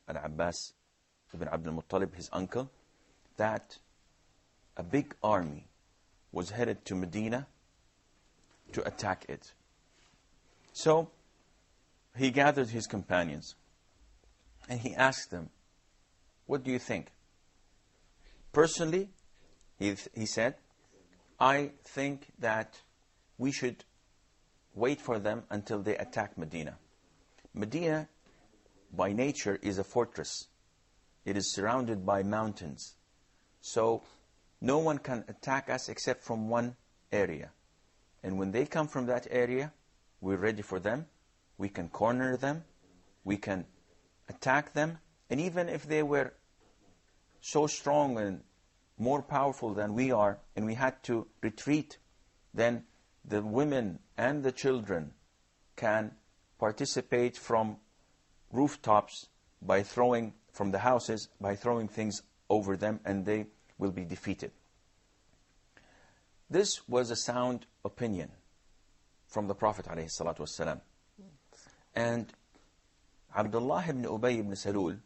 Al-Abbas ibn Abdul Muttalib, his uncle, that a big army was headed to Medina to attack it. So he gathered his companions and he asked them, what do you think? Personally, he said, I think that we should wait for them until they attack Medina. Medina, by nature, is a fortress. It is surrounded by mountains. So no one can attack us except from one area. And when they come from that area, we're ready for them. We can corner them. We can attack them. And even if they were so strong and more powerful than we are, and we had to retreat, then the women and the children can participate from rooftops by throwing, from the houses, by throwing things over them, and they will be defeated. This was a sound opinion from the Prophet ﷺ. And Abdullah ibn Ubay ibn Salul,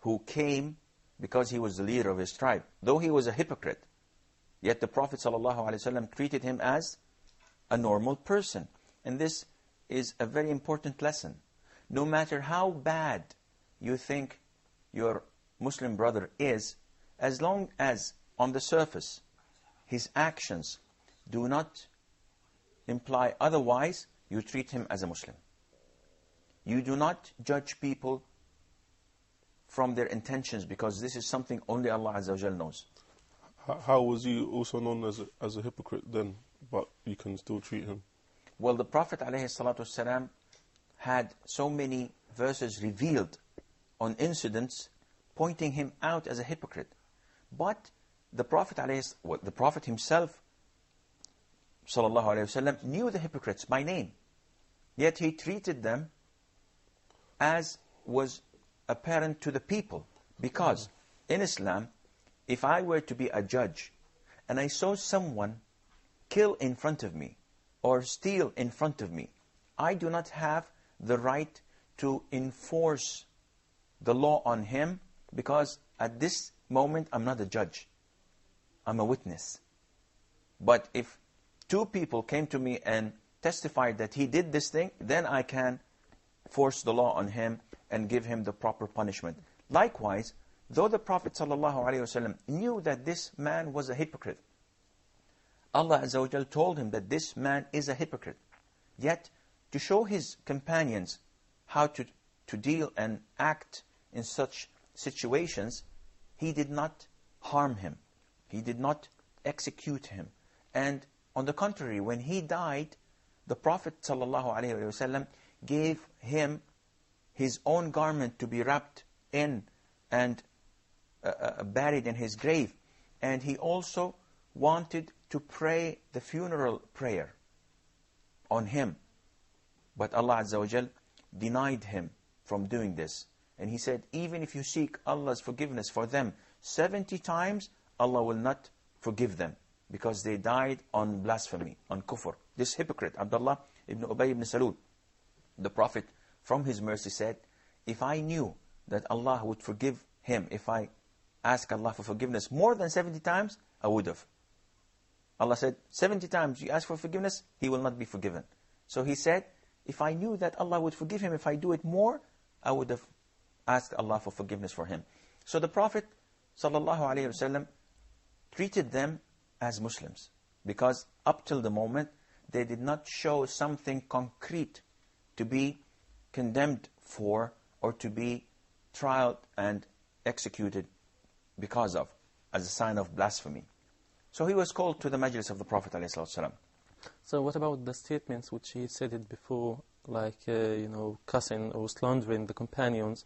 who came because he was the leader of his tribe, though he was a hypocrite, yet the Prophet ﷺ treated him as a normal person. And this is a very important lesson. No matter how bad you think your Muslim brother is, as long as on the surface his actions do not imply otherwise, you treat him as a Muslim. You do not judge people from their intentions, because this is something only Allah Azza wa Jal knows. How was he also known as a hypocrite then, but you can still treat him? Well, the Prophet ﷺ had so many verses revealed on incidents pointing him out as a hypocrite. But the Prophet himself ﷺ knew the hypocrites by name. Yet he treated them as was apparent to the people. Because in Islam, if I were to be a judge and I saw someone kill in front of me or steal in front of me, I do not have the right to enforce the law on him, because at this moment I'm not a judge. I'm a witness. But if two people came to me and testified that he did this thing, then I can force the law on him and give him the proper punishment. Likewise, though the Prophet ﷺ knew that this man was a hypocrite, Allah Azza wa Jal told him that this man is a hypocrite. Yet, to show his companions how to deal and act in such situations, he did not harm him. He did not execute him. And on the contrary, when he died, the Prophet ﷺ gave him his own garment to be wrapped in and buried in his grave. And he also wanted to pray the funeral prayer on him. But Allah Azza wa Jal denied him from doing this. And he said, even if you seek Allah's forgiveness for them 70 times, Allah will not forgive them, because they died on blasphemy, on kufr. This hypocrite, Abdullah ibn Ubay ibn Salul, the Prophet, from his mercy, said, if I knew that Allah would forgive him, if I ask Allah for forgiveness more than 70 times, I would have. Allah said, 70 times you ask for forgiveness, he will not be forgiven. So he said, if I knew that Allah would forgive him, if I do it more, I would have asked Allah for forgiveness for him. So the Prophet ﷺ treated them as Muslims, because up till the moment, they did not show something concrete to be condemned for, or to be trialed and executed because of, as a sign of blasphemy. So he was called to the majlis of the Prophet ﷺ. So what about the statements which he said it before, like, cussing or slandering the companions?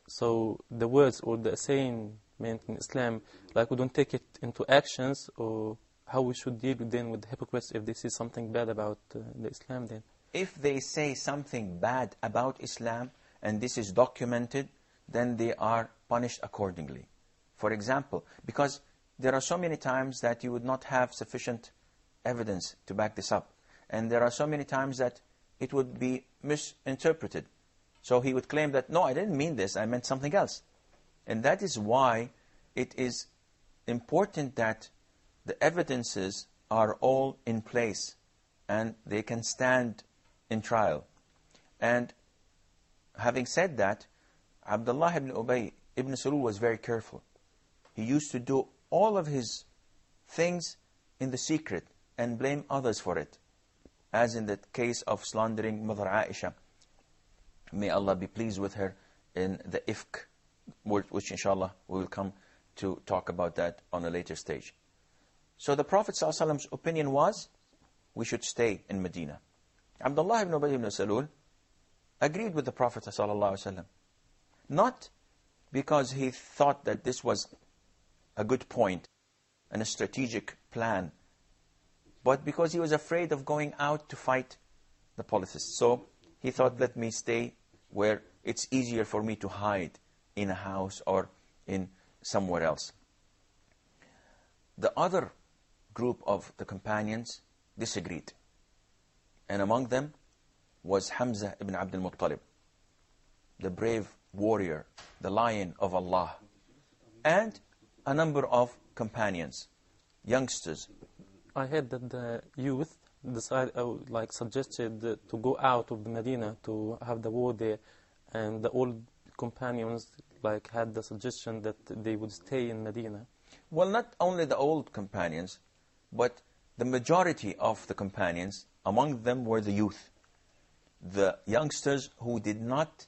So the words or the saying meant in Islam, like, we don't take it into actions, or how we should deal then with the hypocrites if they say something bad about the Islam then? If they say something bad about Islam, and this is documented, then they are punished accordingly. For example, because there are so many times that you would not have sufficient evidence to back this up. And there are so many times that it would be misinterpreted. So he would claim that, no, I didn't mean this, I meant something else. And that is why it is important that the evidences are all in place and they can stand in trial. And having said that, Abdullah ibn Ubay ibn Salul was very careful. He used to do all of his things in the secret and blame others for it, as in the case of slandering Mother Aisha. May Allah be pleased with her, in the ifk, which inshallah we will come to talk about that on a later stage. So the Prophet ﷺ's opinion was, we should stay in Medina. Abdullah ibn Ubay ibn Salul agreed with the Prophet ﷺ, not because he thought that this was a good point and a strategic plan, but because he was afraid of going out to fight the polytheists. So he thought, let me stay where it's easier for me to hide, in a house or in somewhere else. The other group of the companions disagreed. And among them was Hamza ibn Abdul Muttalib, the brave warrior, the lion of Allah, and a number of companions, youngsters. I heard that the youth suggested to go out of the Medina to have the war there, and the old companions had the suggestion that they would stay in Medina. Well, not only the old companions, but the majority of the companions, among them were the youth, the youngsters who did not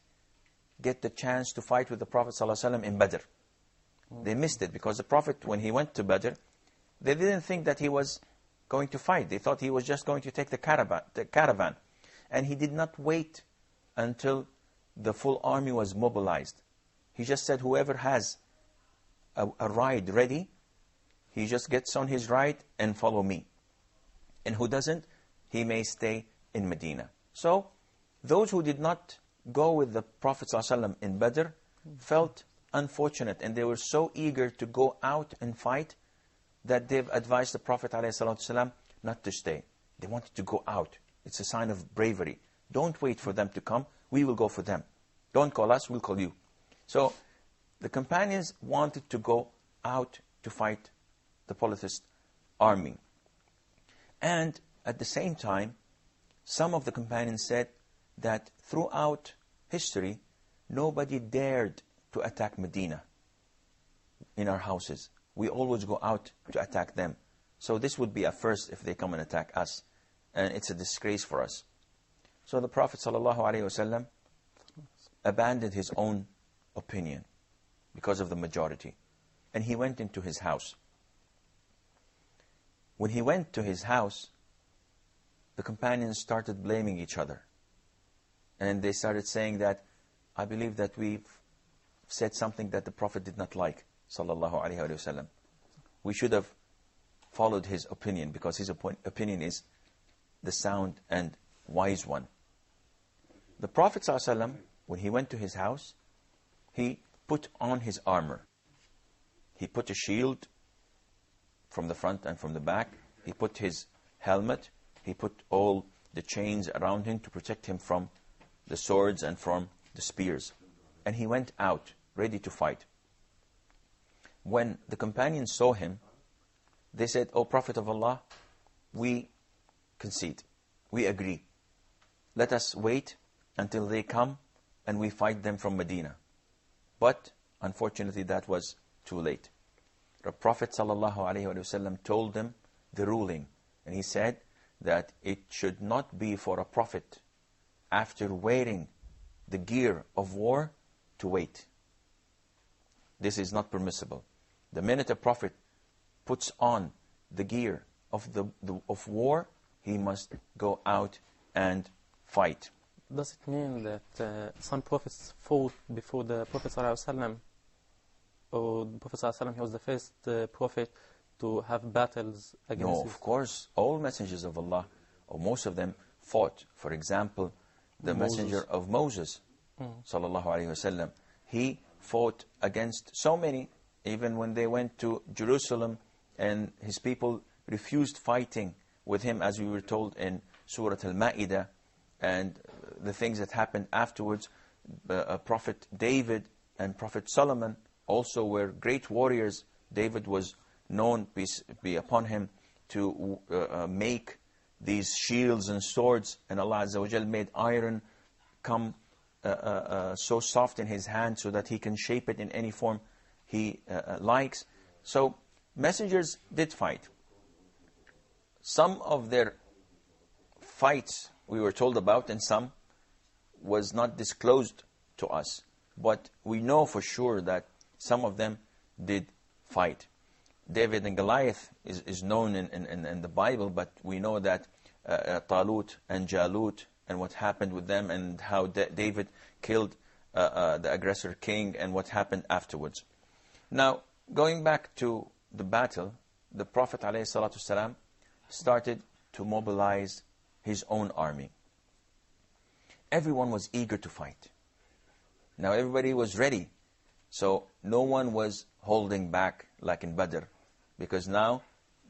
get the chance to fight with the Prophet ﷺ in Badr. They missed it because the Prophet, when he went to Badr, they didn't think that he was going to fight. They thought he was just going to take the caravan. And he did not wait until the full army was mobilized. He just said, whoever has a ride ready, he just gets on his ride and follow me. And who doesn't, he may stay in Medina. So those who did not go with the Prophet ﷺ in Badr felt unfortunate, and they were so eager to go out and fight that they've advised the Prophet ﷺ not to stay. They wanted to go out. It's a sign of bravery. Don't wait for them to come. We will go for them. Don't call us, we'll call you. So the companions wanted to go out to fight the polytheist army. And at the same time, some of the companions said that throughout history, nobody dared to attack Medina in our houses. We always go out to attack them. So this would be a first if they come and attack us. And it's a disgrace for us. So the Prophet ﷺ abandoned his own opinion because of the majority. And he went into his house. When he went to his house, the companions started blaming each other. And they started saying that, I believe that we've said something that the Prophet did not like, sallallahu alaihi wasallam. We should have followed his opinion, because his opinion is the sound and wise one. The Prophet ﷺ, when he went to his house, he put on his armor. He put a shield from the front and from the back. He put his helmet. He put all the chains around him to protect him from the swords and from the spears. And he went out, ready to fight. When the companions saw him, they said, O Prophet of Allah, we concede. We agree. Let us wait until they come and we fight them from Medina. But unfortunately that was too late. The Prophet ﷺ told them the ruling, and he said that it should not be for a prophet after wearing the gear of war to wait. This is not permissible. The minute a prophet puts on the gear of war, he must go out and fight. Does it mean that some prophets fought before the Prophet ﷺ, or the Prophet ﷺ, he was the first prophet to have battles against? No, of course, all messengers of Allah, or most of them, fought. For example, the messenger of Moses, sallallahu alaihi wasallam, he fought against so many, even when they went to Jerusalem and his people refused fighting with him, as we were told in Surah Al-Ma'idah, and the things that happened afterwards. Prophet David and Prophet Solomon also were great warriors. David was known, peace be upon him, to make these shields and swords, and Allah Azza wa Jal made iron come so soft in his hand so that he can shape it in any form he likes. So messengers did fight. Some of their fights we were told about, and some was not disclosed to us. But we know for sure that some of them did fight. David and Goliath is known in the Bible, but we know that Talut and Jalut and what happened with them, and how David killed the aggressor king, and what happened afterwards. Now, going back to the battle, the Prophet ﷺ started to mobilize his own army. Everyone was eager to fight. Now everybody was ready. So no one was holding back like in Badr, because now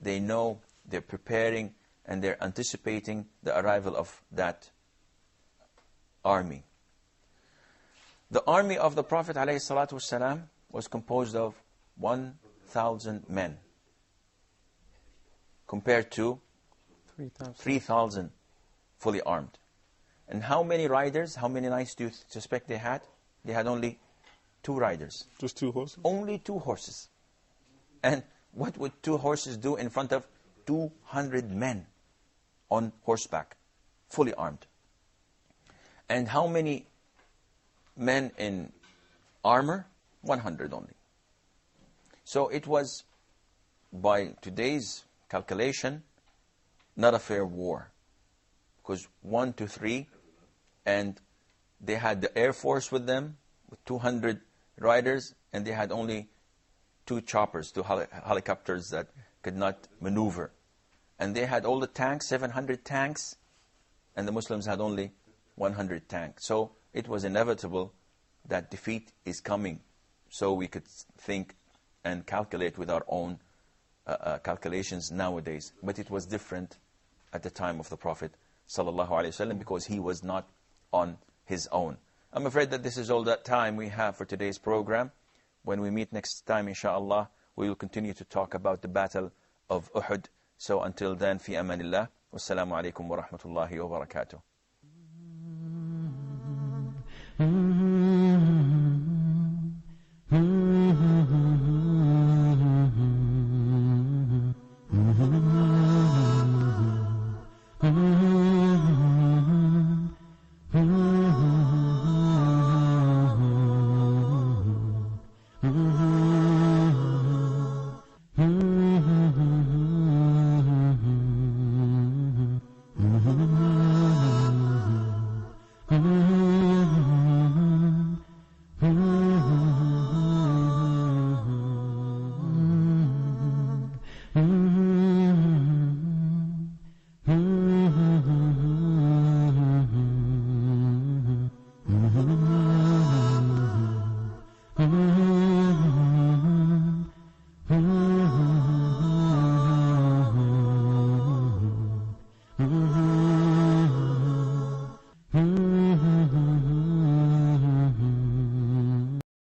they know, they're preparing, and they're anticipating the arrival of that army. The army of the Prophet ﷺ was composed of 1,000 men, compared to 3,000 fully armed. And how many riders, how many knights do you suspect they had? They had only 2 riders. Just 2 horses? Only 2 horses. And what would 2 horses do in front of 200 men on horseback, fully armed? And how many men in armor? 100 only. So it was, by today's calculation, not a fair war. Because 1 to 3, and they had the Air Force with them, with 200 riders, and they had only 2 choppers, 2 helicopters that could not maneuver. And they had all the tanks, 700 tanks, and the Muslims had only 100 tanks. So it was inevitable that defeat is coming. So we could think and calculate with our own calculations nowadays. But it was different at the time of the Prophet ﷺ, because he was not on his own. I'm afraid that this is all that time we have for today's program. When we meet next time, inshallah, we will continue to talk about the battle of Uhud. So until then, fi amanillah. Wassalamu alaikum wa rahmatullahi wa barakatuh.